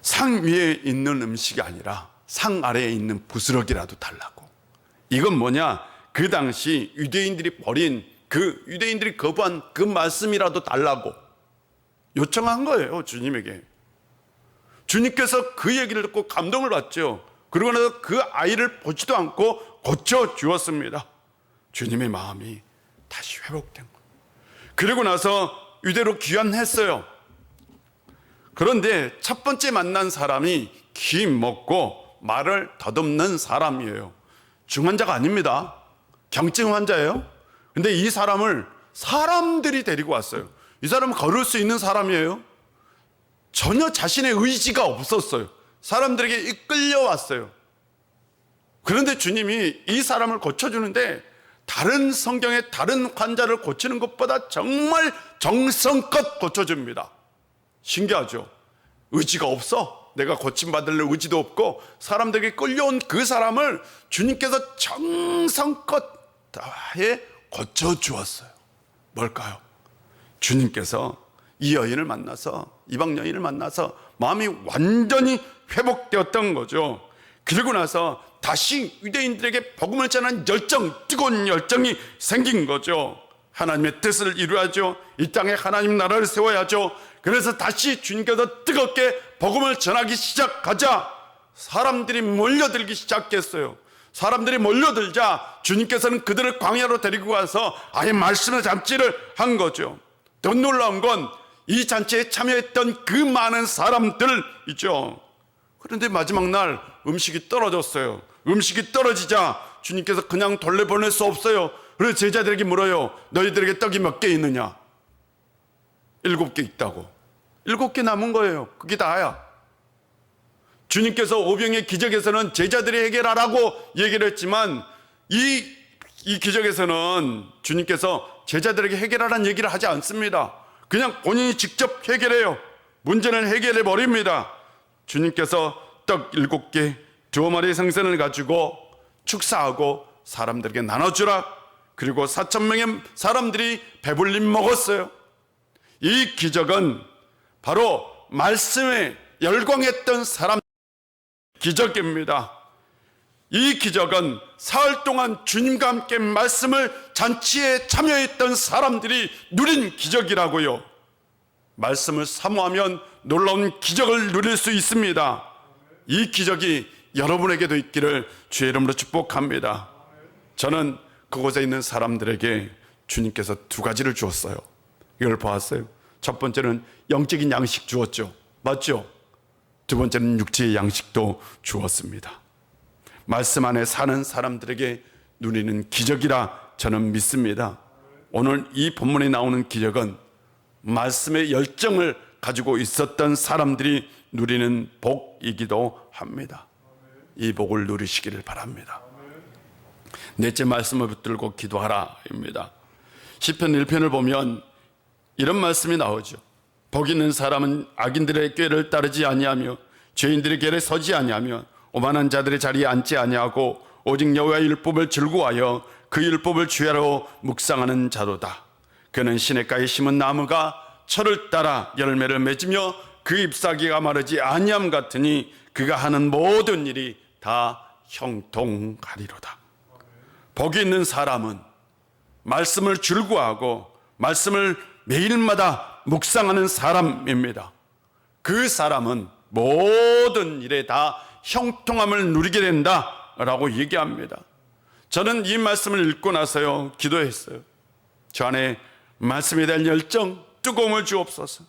[SPEAKER 3] 상 위에 있는 음식이 아니라 상 아래에 있는 부스러기라도 달라고. 이건 뭐냐? 그 당시 유대인들이 거부한 그 말씀이라도 달라고 요청한 거예요, 주님에게. 주님께서 그 얘기를 듣고 감동을 받죠. 그러고 나서 그 아이를 보지도 않고 고쳐 주었습니다. 주님의 마음이 다시 회복된 거예요. 그리고 나서 유대로 귀환했어요. 그런데 첫 번째 만난 사람이 기 먹고 말을 더듬는 사람이에요. 중환자가 아닙니다. 경증 환자예요. 근데 이 사람을 사람들이 데리고 왔어요. 이 사람은 걸을 수 있는 사람이에요. 전혀 자신의 의지가 없었어요. 사람들에게 이끌려 왔어요. 그런데 주님이 이 사람을 고쳐주는데 다른 성경의 다른 환자를 고치는 것보다 정말 정성껏 고쳐줍니다. 신기하죠? 의지가 없어. 내가 고침받을 의지도 없고 사람들에게 끌려온 그 사람을 주님께서 정성껏 다해 고쳐주었어요. 뭘까요? 주님께서 이 여인을 만나서, 이방 여인을 만나서 마음이 완전히 회복되었던 거죠. 그리고 나서 다시 유대인들에게 복음을 전하는 열정, 뜨거운 열정이 생긴 거죠. 하나님의 뜻을 이루어야죠. 이 땅에 하나님 나라를 세워야죠. 그래서 다시 주님께서 뜨겁게 복음을 전하기 시작하자 사람들이 몰려들기 시작했어요. 사람들이 몰려들자 주님께서는 그들을 광야로 데리고 가서 아예 말씀의 잔치를 한 거죠. 더 놀라운 건 이 잔치에 참여했던 그 많은 사람들이죠. 그런데 마지막 날 음식이 떨어졌어요. 음식이 떨어지자 주님께서 그냥 돌려보낼 수 없어요. 그래서 제자들에게 물어요. 너희들에게 떡이 몇 개 있느냐? 7개 있다고. 7개 남은 거예요. 그게 다야. 주님께서 오병의 기적에서는 제자들이 해결하라고 얘기를 했지만 이 기적에서는 주님께서 제자들에게 해결하라는 얘기를 하지 않습니다. 그냥 본인이 직접 해결해요. 문제는 해결해 버립니다. 주님께서 떡 7개, 2마리 생선을 가지고 축사하고 사람들에게 나눠주라. 그리고 4,000명의 사람들이 배불림 먹었어요. 이 기적은 바로 말씀에 열광했던 사람 기적입니다. 이 기적은 사흘 동안 주님과 함께 말씀을 잔치에 참여했던 사람들이 누린 기적이라고요. 말씀을 사모하면 놀라운 기적을 누릴 수 있습니다. 이 기적이 여러분에게도 있기를 주의 이름으로 축복합니다. 저는 그곳에 있는 사람들에게 주님께서 2가지를 주었어요. 이걸 보았어요. 첫 번째는 영적인 양식 주었죠. 맞죠? 2번째는 육체의 양식도 주었습니다. 말씀 안에 사는 사람들에게 누리는 기적이라 저는 믿습니다. 오늘 이 본문에 나오는 기적은 말씀의 열정을 가지고 있었던 사람들이 누리는 복이기도 합니다. 이 복을 누리시기를 바랍니다. 넷째, 말씀을 붙들고 기도하라입니다. 시편 1편을 보면 이런 말씀이 나오죠. 복 있는 사람은 악인들의 꾀를 따르지 아니하며 죄인들의 길에 서지 아니하며 오만한 자들의 자리에 앉지 아니하고 오직 여호와의 율법을 즐거워하여 그 율법을 주야로 묵상하는 자도다. 그는 시냇가에 심은 나무가 철을 따라 열매를 맺으며 그 잎사귀가 마르지 아니함 같으니 그가 하는 모든 일이 다 형통하리로다. 복이 있는 사람은 말씀을 즐거워하고 말씀을 매일마다 묵상하는 사람입니다. 그 사람은 모든 일에 다 형통함을 누리게 된다라고 얘기합니다. 저는 이 말씀을 읽고 나서요 기도했어요. 저 안에 말씀에 대한 열정, 뜨거움을 주옵소서.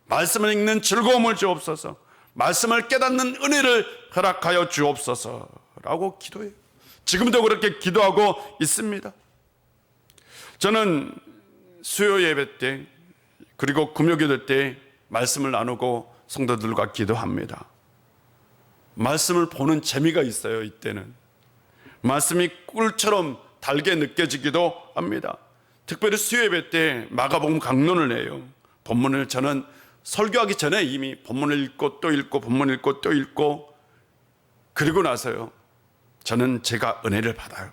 [SPEAKER 3] 말씀을 읽는 즐거움을 주옵소서. 말씀을 깨닫는 은혜를 허락하여 주옵소서라고 기도해요. 지금도 그렇게 기도하고 있습니다. 저는 수요 예배 때 그리고 금요기도 때 말씀을 나누고 성도들과 기도합니다. 말씀을 보는 재미가 있어요. 이때는 말씀이 꿀처럼 달게 느껴지기도 합니다. 특별히 수요 예배 때 마가복음 강론을 해요. 본문을 저는 설교하기 전에 이미 본문을 읽고 또 읽고 본문을 읽고 또 읽고 그리고 나서요 저는 제가 은혜를 받아요.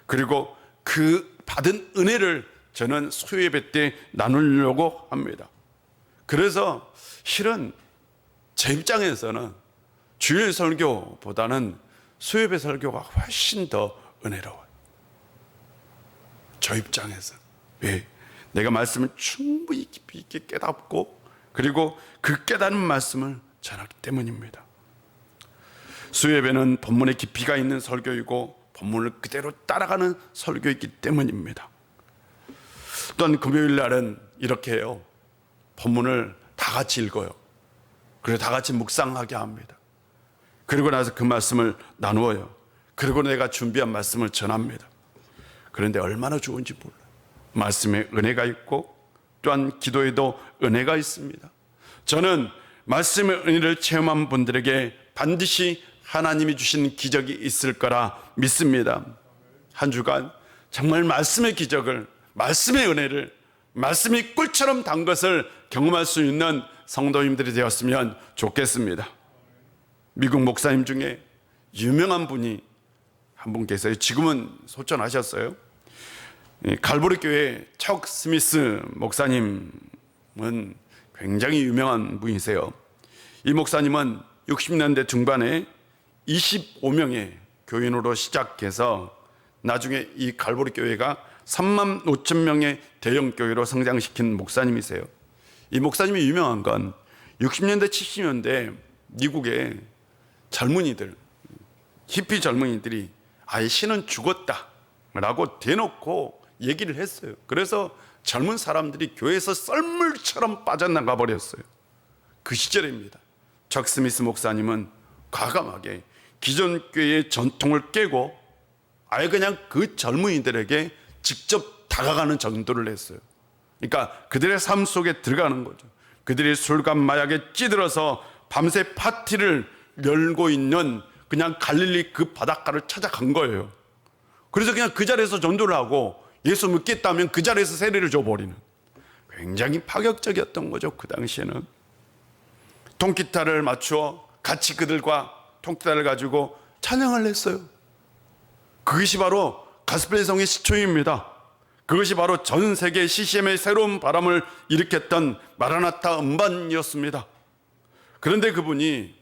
[SPEAKER 3] 그리고 그 받은 은혜를 저는 수요 예배 때 나누려고 합니다. 그래서 실은 제 입장에서는 주일 설교보다는 수요 예배 설교가 훨씬 더 은혜로워요. 저 입장에서. 왜? 내가 말씀을 충분히 깊이 있게 깨닫고 그리고 그 깨닫는 말씀을 전하기 때문입니다. 수요 예배는 본문에 깊이가 있는 설교이고 본문을 그대로 따라가는 설교이기 때문입니다. 또한 금요일 날은 이렇게 해요. 본문을 다 같이 읽어요. 그리고 다 같이 묵상하게 합니다. 그리고 나서 그 말씀을 나누어요. 그리고 내가 준비한 말씀을 전합니다. 그런데 얼마나 좋은지 몰라요. 말씀에 은혜가 있고 또한 기도에도 은혜가 있습니다. 저는 말씀의 은혜를 체험한 분들에게 반드시 하나님이 주신 기적이 있을 거라 믿습니다. 한 주간 정말 말씀의 기적을, 말씀의 은혜를, 말씀이 꿀처럼 단 것을 경험할 수 있는 성도님들이 되었으면 좋겠습니다. 미국 목사님 중에 유명한 분이 한 분 계세요. 지금은 소천하셨어요. 갈보리 교회 척 스미스 목사님은 굉장히 유명한 분이세요. 이 목사님은 60년대 중반에 25명의 교인으로 시작해서 나중에 이 갈보리 교회가 3만 5천 명의 대형 교회로 성장시킨 목사님이세요. 이 목사님이 유명한 건 60년대 70년대 미국의 젊은이들, 히피 젊은이들이 아예 신은 죽었다라고 대놓고 얘기를 했어요. 그래서 젊은 사람들이 교회에서 썰물처럼 빠져나가 버렸어요. 그 시절입니다. 척 스미스 목사님은 과감하게 기존 교회의 전통을 깨고 아예 그냥 그 젊은이들에게 직접 다가가는 전도를 했어요. 그러니까 그들의 삶 속에 들어가는 거죠. 그들이 술과 마약에 찌들어서 밤새 파티를 열고 있는 그냥 갈릴리 그 바닷가를 찾아간 거예요. 그래서 그냥 그 자리에서 전도를 하고 예수 믿겠다면 그 자리에서 세례를 줘버리는, 굉장히 파격적이었던 거죠. 그 당시에는 통기타를 맞추어 같이 그들과 통기타를 가지고 찬양을 했어요. 그것이 바로 가스펠 성의 시초입니다. 그것이 바로 전 세계 CCM의 새로운 바람을 일으켰던 마라나타 음반이었습니다. 그런데 그분이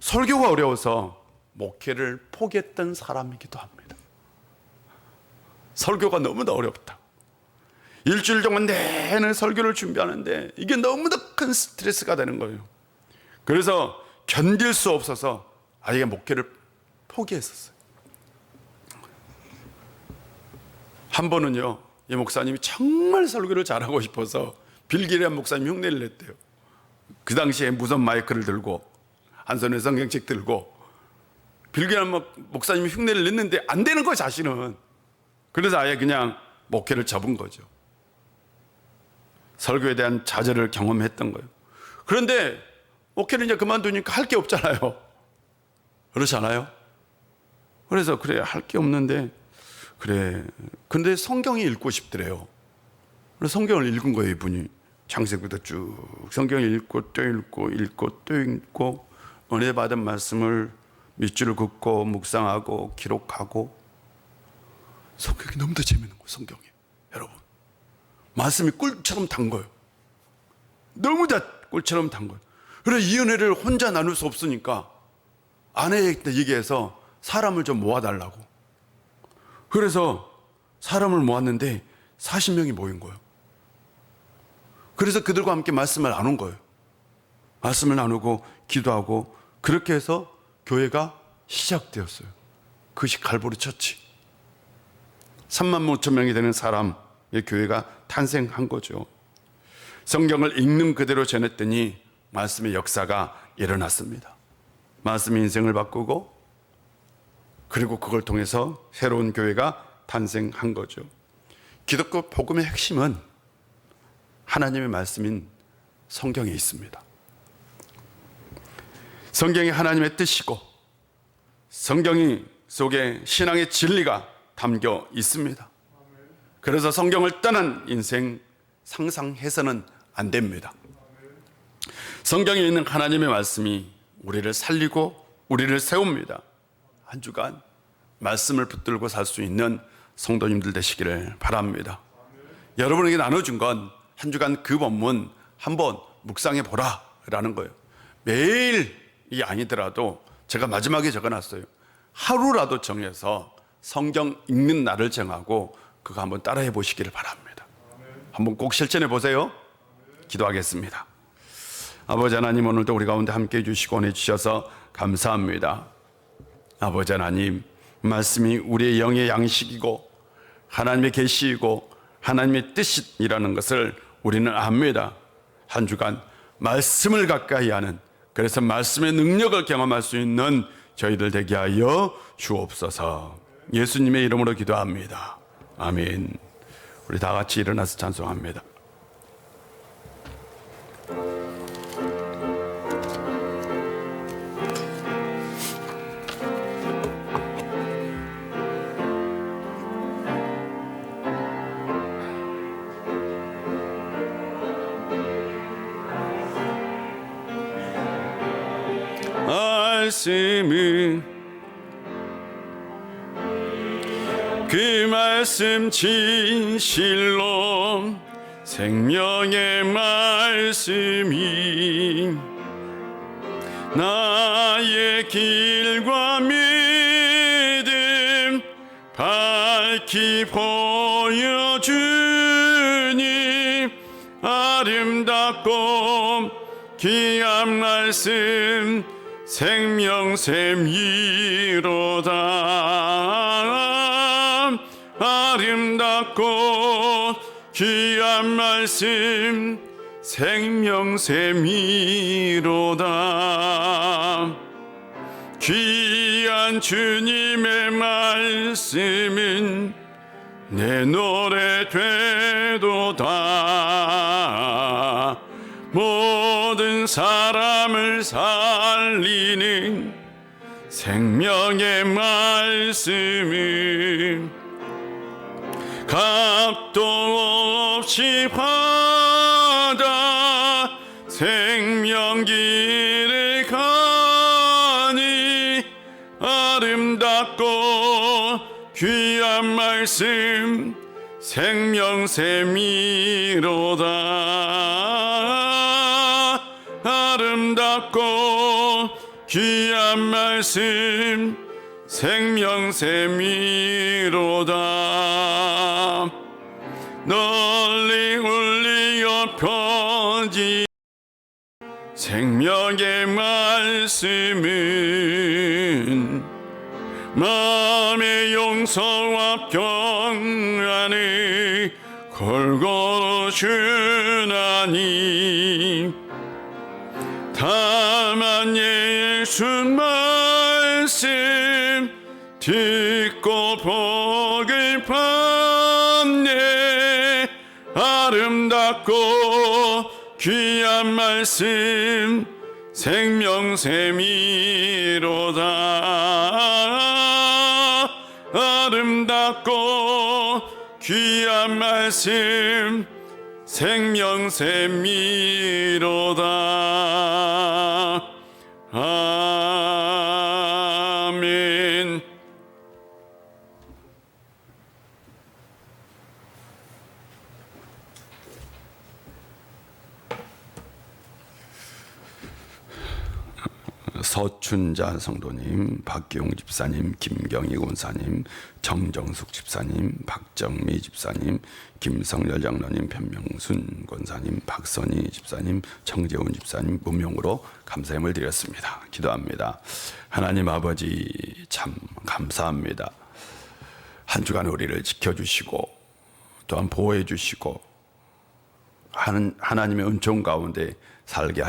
[SPEAKER 3] 설교가 어려워서 목회를 포기했던 사람이기도 합니다. 설교가 너무나 어렵다. 일주일 동안 내내 설교를 준비하는데 이게 너무나 큰 스트레스가 되는 거예요. 그래서 견딜 수 없어서 아예 목회를 포기했었어요. 한 번은요, 이 목사님이 정말 설교를 잘하고 싶어서 빌기리안 목사님 흉내를 냈대요. 그 당시에 무선 마이크를 들고 한 손에 성경책 들고 빌기리안 목사님이 흉내를 냈는데 안 되는 거예요, 자신은. 그래서 아예 그냥 목회를 접은 거죠. 설교에 대한 좌절을 경험했던 거예요. 그런데 목회를 이제 그만두니까 할 게 없잖아요. 그렇지 않아요? 그래서 그래, 할 게 없는데 그래, 근데 성경이 읽고 싶더래요. 그래서 성경을 읽은 거예요. 이분이 창세기부터 쭉 성경을 읽고 또 읽고 읽고 또 읽고 은혜 받은 말씀을 밑줄을 긋고 묵상하고 기록하고. 성경이 너무나 재밌는 거예요. 성경이, 여러분, 말씀이 꿀처럼 단 거예요. 너무 다 꿀처럼 단 거예요. 그래서 이 은혜를 혼자 나눌 수 없으니까 아내한테 얘기해서 사람을 좀 모아달라고. 그래서 사람을 모았는데 40명이 모인 거예요. 그래서 그들과 함께 말씀을 나눈 거예요. 말씀을 나누고 기도하고 그렇게 해서 교회가 시작되었어요. 그것이 갈보리 처치. 3만 5천 명이 되는 사람의 교회가 탄생한 거죠. 성경을 읽는 그대로 전했더니 말씀의 역사가 일어났습니다. 말씀이 인생을 바꾸고 그리고 그걸 통해서 새로운 교회가 탄생한 거죠. 기독교 복음의 핵심은 하나님의 말씀인 성경에 있습니다. 성경이 하나님의 뜻이고 성경 속에 신앙의 진리가 담겨 있습니다. 그래서 성경을 떠난 인생 상상해서는 안 됩니다. 성경에 있는 하나님의 말씀이 우리를 살리고 우리를 세웁니다. 한 주간 말씀을 붙들고 살 수 있는 성도님들 되시기를 바랍니다. 여러분에게 나눠준 건 한 주간 그 본문 한번 묵상해 보라 라는 거예요. 매일이 아니더라도 제가 마지막에 적어놨어요. 하루라도 정해서 성경 읽는 날을 정하고 그거 한번 따라해 보시기를 바랍니다. 한번 꼭 실천해 보세요. 기도하겠습니다. 아버지 하나님, 오늘도 우리 가운데 함께해 주시고 은혜 주셔서 감사합니다. 아버지 하나님, 말씀이 우리의 영의 양식이고 하나님의 계시이고 하나님의 뜻이라는 것을 우리는 압니다. 한 주간 말씀을 가까이 하는, 그래서 말씀의 능력을 경험할 수 있는 저희들 되게 하여 주옵소서. 예수님의 이름으로 기도합니다. 아멘. 우리 다 같이 일어나서 찬송합니다. 말씀은 그 말씀 진실로 생명의 말씀이 나의 길과 믿음 밝히 보여주니 아름답고 귀한 말씀 생명샘이로다. 아름답고 귀한 말씀 생명샘이로다. 귀한 주님의 말씀은 내 노래 되도다. 모든 사람을 살리는 생명의 말씀을 값도 없이 받아 생명길을 가니 아름답고 귀한 말씀 생명샘이로다. 아름답고 귀한 말씀 생명샘이로다. 널리 울리어 펴지 생명의 말씀은 마음의 용서와 평안을 골고루 주나니 다만 예수 말씀 듣고 복을 받네. 아름답고 귀한 말씀 생명샘이로다. 아름답고 귀한 말씀 생명샘이로다. 아멘. 서춘자 성도님, 박기용 집사님, 김경희 권사님, 정정숙 집사님, 박정미 집사님, 김성열 장로님, 변명순 권사님, 박선희 집사님, 정재훈 집사님 무명으로 감사함을 드렸습니다. 기도합니다. 하나님 아버지 참 감사합니다. 한 주간 우리를 지켜주시고 또한 보호해 주시고 하나님의 은총 가운데 살게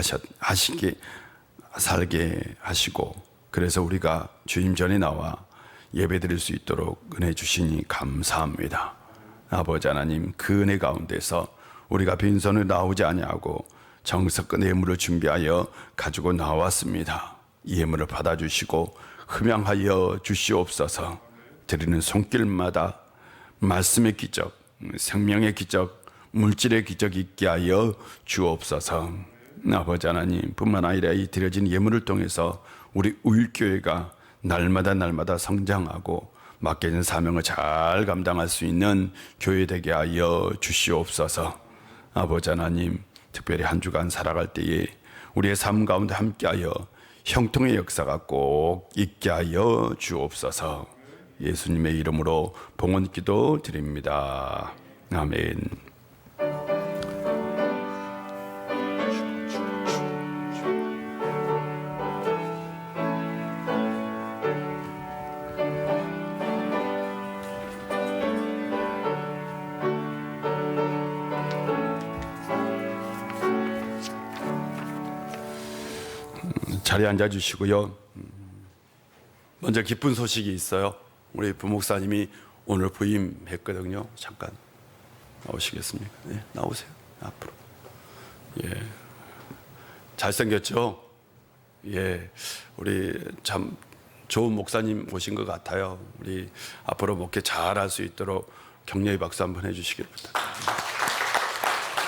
[SPEAKER 3] 하시고 그래서 우리가 주님 전에 나와 예배드릴 수 있도록 은혜 주시니 감사합니다. 아버지 하나님, 그 은혜 가운데서 우리가 빈손을 나오지 아니하고 정성껏 예물을 준비하여 가지고 나왔습니다. 이 예물을 받아주시고 흠양하여 주시옵소서. 드리는 손길마다 말씀의 기적, 생명의 기적, 물질의 기적이 있게 하여 주옵소서. 아버지 하나님, 뿐만 아니라 이 드려진 예물을 통해서 우리 우일교회가 날마다 성장하고 맡겨진 사명을 잘 감당할 수 있는 교회 되게 하여 주시옵소서. 아버지 하나님, 특별히 한 주간 살아갈 때에 우리의 삶 가운데 함께하여 형통의 역사가 꼭 있게 하여 주옵소서. 예수님의 이름으로 봉헌 기도 드립니다. 아멘. 자리에 앉아주시고요. 먼저 기쁜 소식이 있어요. 우리 부목사님이 오늘 부임했거든요. 잠깐 나오시겠습니까? 네, 나오세요. 앞으로. 예, 잘생겼죠? 예, 우리 참 좋은 목사님 오신 것 같아요. 우리 앞으로 목회 잘할 수 있도록 격려의 박수 한번 해주시길 부탁드립니다.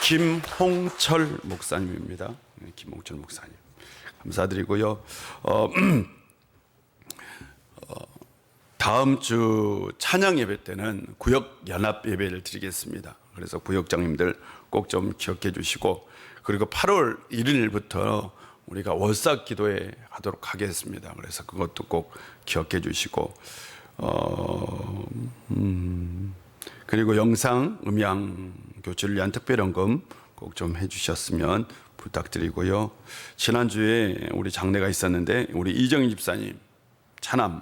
[SPEAKER 3] 김홍철 목사님입니다. 김홍철 목사님. 감사드리고요. 다음 주 찬양 예배 때는 구역 연합 예배를 드리겠습니다. 그래서 구역장님들 꼭 좀 기억해 주시고, 그리고 8월 1일부터 우리가 월삭 기도회 하도록 하겠습니다. 그래서 그것도 꼭 기억해 주시고, 그리고 영상 음향 교체를 위한 특별연금 꼭 좀 해주셨으면 부탁드리고요. 지난주에 우리 장례가 있었는데 우리 이정희 집사님 차남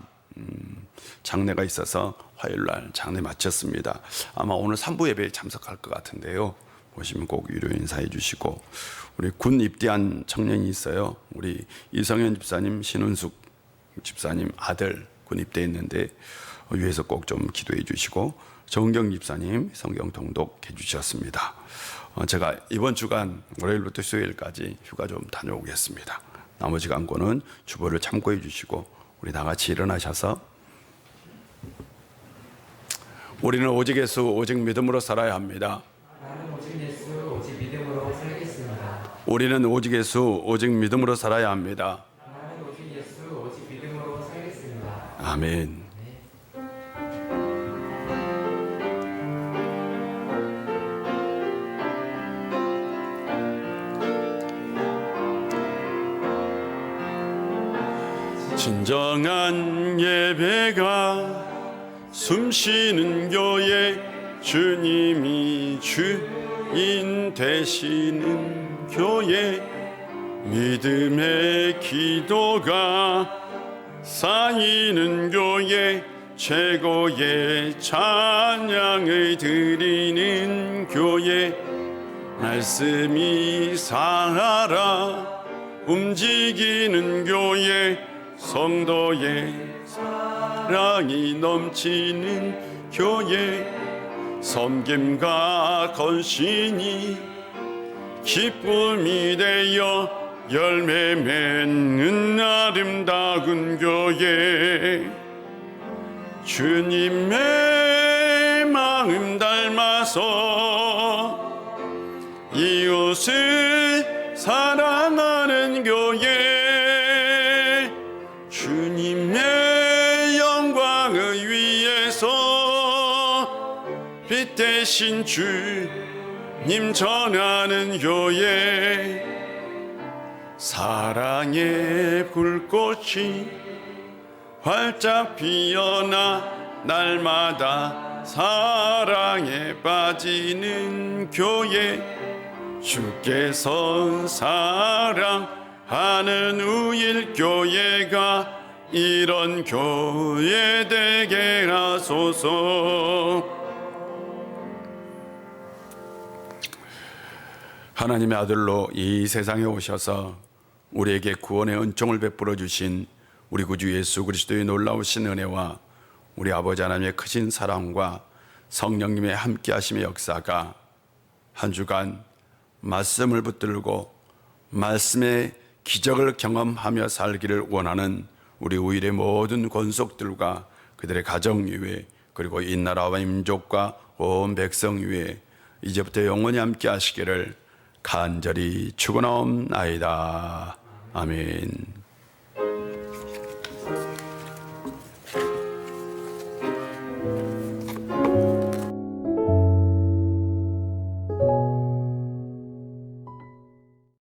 [SPEAKER 3] 장례가 있어서 화요일날 장례 마쳤습니다. 아마 오늘 3부 예배에 참석할 것 같은데요. 보시면 꼭 위로 인사해 주시고, 우리 군 입대한 청년이 있어요. 우리 이성현 집사님, 신은숙 집사님 아들 군 입대했는데 위에서 꼭 좀 기도해 주시고, 정경 집사님 성경 통독해 주셨습니다. 제가 이번 주간 월요일부터 수요일까지 휴가 좀 다녀오겠습니다. 나머지 강권은 주보를 참고해 주시고 우리 다 같이 일어나셔서 우리는 오직 예수 오직 믿음으로 살아야 합니다.
[SPEAKER 1] 나는 오직 예수 오직 믿음으로 살겠습니다.
[SPEAKER 3] 우리는 오직 예수 오직 믿음으로 살아야 합니다.
[SPEAKER 1] 나는 오직 예수 오직 믿음으로 살겠습니다.
[SPEAKER 3] 아멘. 진정한 예배가 숨쉬는 교회, 주님이 주인 되시는 교회, 믿음의 기도가 쌓이는 교회, 최고의 찬양을 드리는 교회, 말씀이 살아 움직이는 교회, 성도의 사랑이 넘치는 교회, 섬김과 헌신이 기쁨이 되어 열매 맺는 아름다운 교회, 주님의 마음 닮아서 이웃을 사랑하는 교회, 주님의 영광을 위해서 빛 대신 주님 전하는 교회, 사랑의 불꽃이 활짝 피어나 날마다 사랑에 빠지는 교회, 주께서 사랑하는 우일교회가 이런 교회 되게 하소서. 하나님의 아들로 이 세상에 오셔서 우리에게 구원의 은총을 베풀어 주신 우리 구주 예수 그리스도의 놀라우신 은혜와 우리 아버지 하나님의 크신 사랑과 성령님의 함께하심의 역사가 한 주간 말씀을 붙들고 말씀의 기적을 경험하며 살기를 원하는 우리 우일의 모든 권속들과 그들의 가정 위에, 그리고 이 나라와 민족과 온 백성 위에 이제부터 영원히 함께 하시기를 간절히 축원하옵나이다. 아멘.